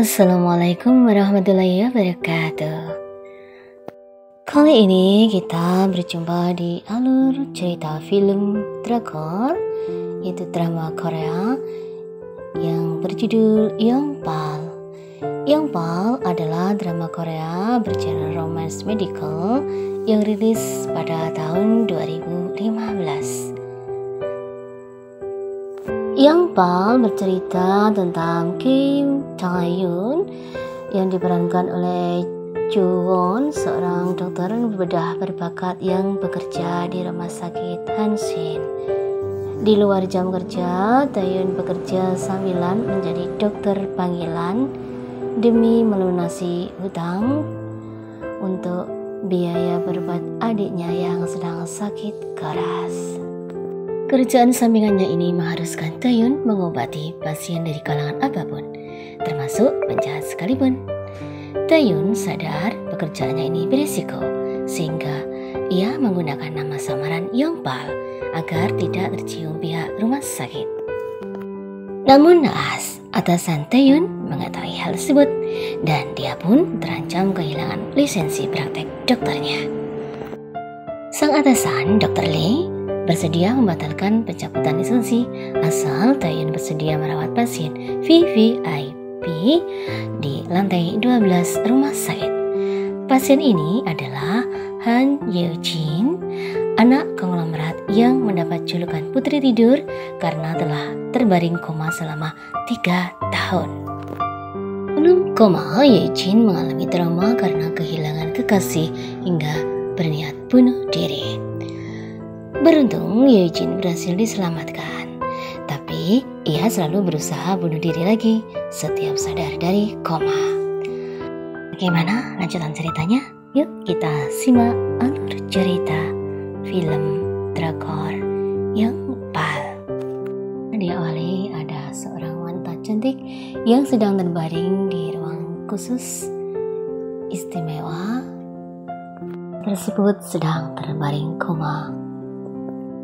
Assalamualaikum warahmatullahi wabarakatuh. Kali ini kita berjumpa di alur cerita film drakor, yaitu drama Korea yang berjudul Yongpal. Yongpal adalah drama Korea bergenre romance medical yang rilis pada tahun 2015. Yongpal bercerita tentang Kim Tae-yoon yang diperankan oleh Joo Won, seorang dokter bedah berbakat yang bekerja di rumah sakit Hanshin. Di luar jam kerja, Tae-yoon bekerja sambilan menjadi dokter panggilan demi melunasi hutang untuk biaya berobat adiknya yang sedang sakit keras. Kerjaan sampingannya ini mengharuskan Tae-yoon mengobati pasien dari kalangan apapun, termasuk penjahat sekalipun. Tae-yoon sadar pekerjaannya ini berisiko, sehingga ia menggunakan nama samaran Yongpal agar tidak tercium pihak rumah sakit. Namun naas, atasan Tae-yoon mengetahui hal tersebut dan dia pun terancam kehilangan lisensi praktek dokternya. Sang atasan, Dr. Lee, bersedia membatalkan pencabutan lisensi asal Tae-yoon bersedia merawat pasien VVIP di lantai 12 rumah sakit. Pasien ini adalah Han Yeo-jin, anak konglomerat yang mendapat julukan putri tidur karena telah terbaring koma selama 3 tahun. Sebelum koma, Yeo-jin mengalami trauma karena kehilangan kekasih hingga berniat bunuh diri. Beruntung Yeo-jin berhasil diselamatkan, tapi ia selalu berusaha bunuh diri lagi setiap sadar dari koma. Bagaimana lanjutan ceritanya? Yuk kita simak alur cerita film drakor Yongpal. Diawali ada seorang wanita cantik yang sedang terbaring di ruang khusus istimewa tersebut sedang terbaring koma.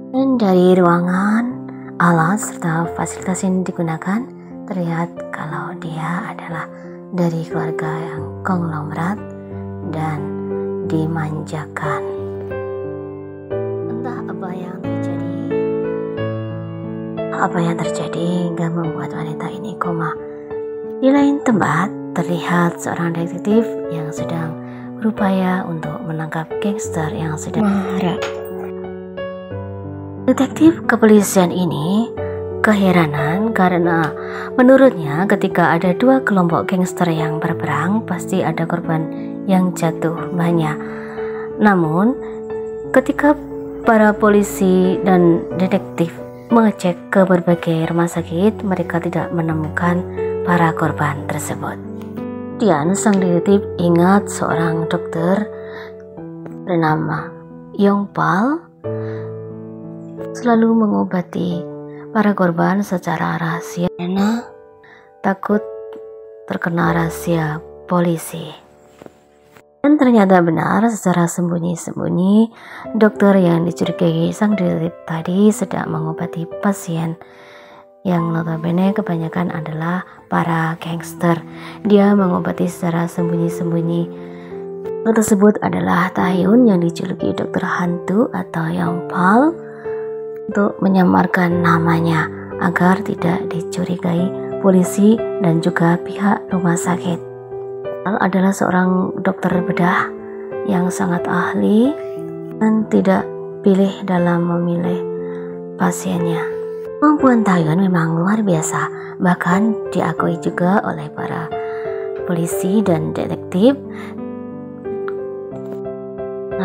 Dan dari ruangan, alat serta fasilitas yang digunakan terlihat kalau dia adalah dari keluarga yang konglomerat dan dimanjakan. Entah apa yang terjadi hingga membuat wanita ini koma. Di lain tempat terlihat seorang detektif yang sedang berupaya untuk menangkap gangster yang sedang marah. Detektif kepolisian ini keheranan karena menurutnya ketika ada dua kelompok gangster yang berperang pasti ada korban yang jatuh banyak. Namun ketika para polisi dan detektif mengecek ke berbagai rumah sakit, mereka tidak menemukan para korban tersebut. Kemudian sang detektif ingat seorang dokter bernama Yongpal selalu mengobati para korban secara rahasia karena takut terkena rahasia polisi. Dan ternyata benar, secara sembunyi-sembunyi dokter yang dicurigai sang detektif tadi sedang mengobati pasien yang notabene kebanyakan adalah para gangster. Dia mengobati secara sembunyi-sembunyi. Dokter tersebut adalah Tae-yoon yang dijuluki dokter hantu atau Yongpal untuk menyamarkan namanya agar tidak dicurigai polisi dan juga pihak rumah sakit. Adalah seorang dokter bedah yang sangat ahli dan tidak pilih dalam memilih pasiennya. Kemampuan Tae-yoon memang luar biasa, bahkan diakui juga oleh para polisi dan detektif.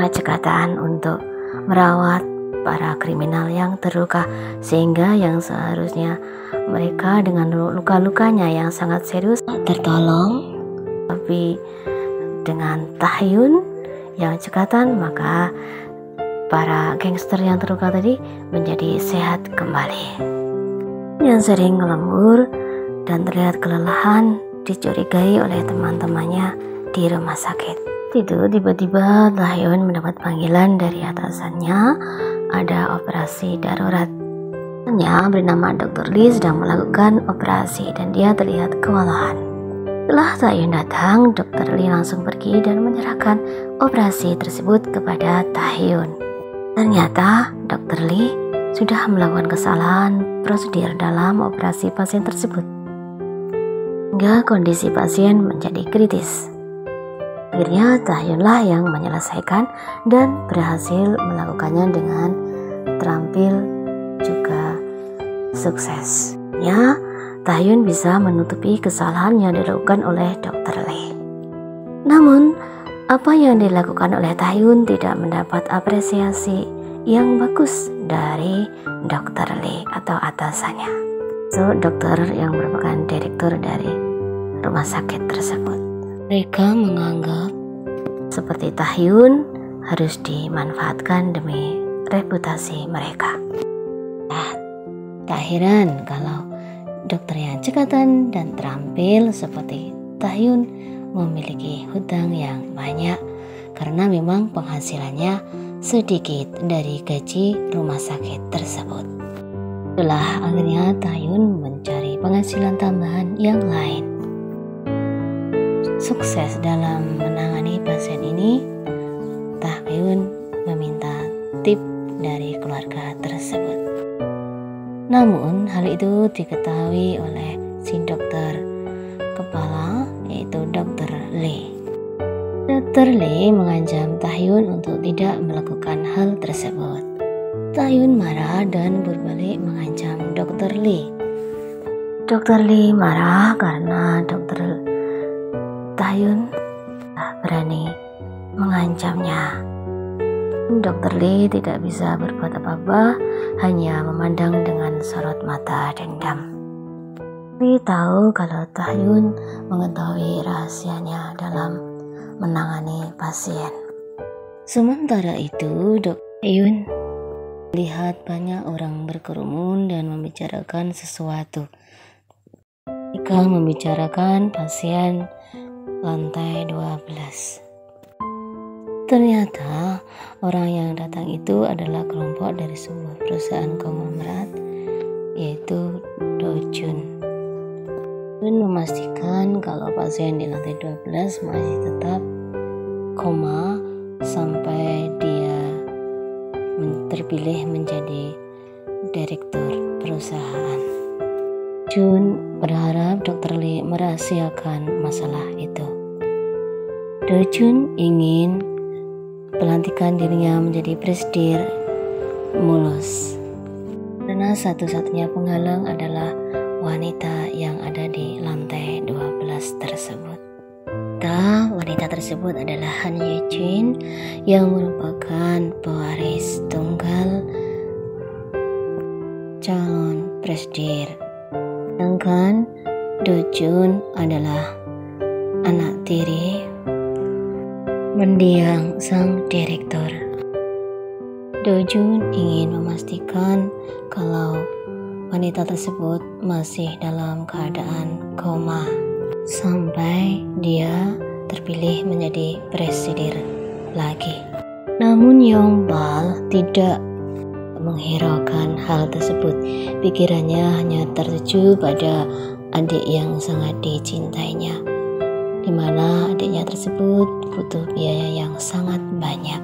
Cekatan untuk merawat para kriminal yang terluka, sehingga yang seharusnya mereka dengan luka-lukanya yang sangat serius tertolong, tapi dengan Tae-yoon yang cekatan maka para gangster yang terluka tadi menjadi sehat kembali. Yang sering lembur dan terlihat kelelahan dicurigai oleh teman-temannya di rumah sakit. Itu tiba-tiba Tae-yoon mendapat panggilan dari atasannya, ada operasi darurat. Temannya bernama Dr. Lee sedang melakukan operasi dan dia terlihat kewalahan. Setelah Tahyun datang, Dr. Lee langsung pergi dan menyerahkan operasi tersebut kepada Tahyun. Ternyata Dr. Lee sudah melakukan kesalahan prosedur dalam operasi pasien tersebut, hingga kondisi pasien menjadi kritis. Akhirnya Tahyunlah yang menyelesaikan dan berhasil melakukannya dengan terampil juga sukses. Ya, Tahyun bisa menutupi kesalahan yang dilakukan oleh Dr. Lee. Namun, apa yang dilakukan oleh Tahyun tidak mendapat apresiasi yang bagus dari Dr. Lee atau atasannya. Dokter yang merupakan direktur dari rumah sakit tersebut. Mereka menganggap seperti Tahyun harus dimanfaatkan demi reputasi mereka. Tak heran kalau dokter yang cekatan dan terampil seperti Tahyun memiliki hutang yang banyak karena memang penghasilannya sedikit dari gaji rumah sakit tersebut. Setelah akhirnya Tahyun mencari penghasilan tambahan yang lain. Sukses dalam menangani pasien ini, Tahyun meminta tip dari keluarga tersebut. Namun hal itu diketahui oleh si dokter kepala, yaitu Dr. Lee. Dr. Lee mengancam Tahyun untuk tidak melakukan hal tersebut. Tahyun marah dan berbalik mengancam Dr. Lee. Dr. Lee marah karena Tahyun tak berani mengancamnya. Dr. Lee tidak bisa berbuat apa-apa, hanya memandang dengan sorot mata dendam. Lee tahu kalau Tahyun mengetahui rahasianya dalam menangani pasien. Sementara itu, Dr. Tahyun melihat banyak orang berkerumun dan membicarakan sesuatu. Mereka membicarakan pasien lantai 12. Ternyata orang yang datang itu adalah kelompok dari sebuah perusahaan konglomerat, yaitu Dojun. Dojun memastikan kalau pasien di lantai 12 masih tetap koma sampai dia terpilih menjadi direktur perusahaan. Jun berharap Dr. Lee merahasiakan masalah itu. Dojun ingin pelantikan dirinya menjadi presidir mulus, karena satu-satunya penghalang adalah wanita yang ada di lantai 12 tersebut. Wanita tersebut adalah Han Ye-jin yang merupakan pewaris tunggal calon presidir, sedangkan Dojun adalah anak tiri mendiang sang direktur. Dojun ingin memastikan kalau wanita tersebut masih dalam keadaan koma sampai dia terpilih menjadi presiden lagi. Namun Yongbal tidak menghiraukan hal tersebut. Pikirannya hanya tertuju pada adik yang sangat dicintainya, di mana adiknya tersebut butuh biaya yang sangat banyak.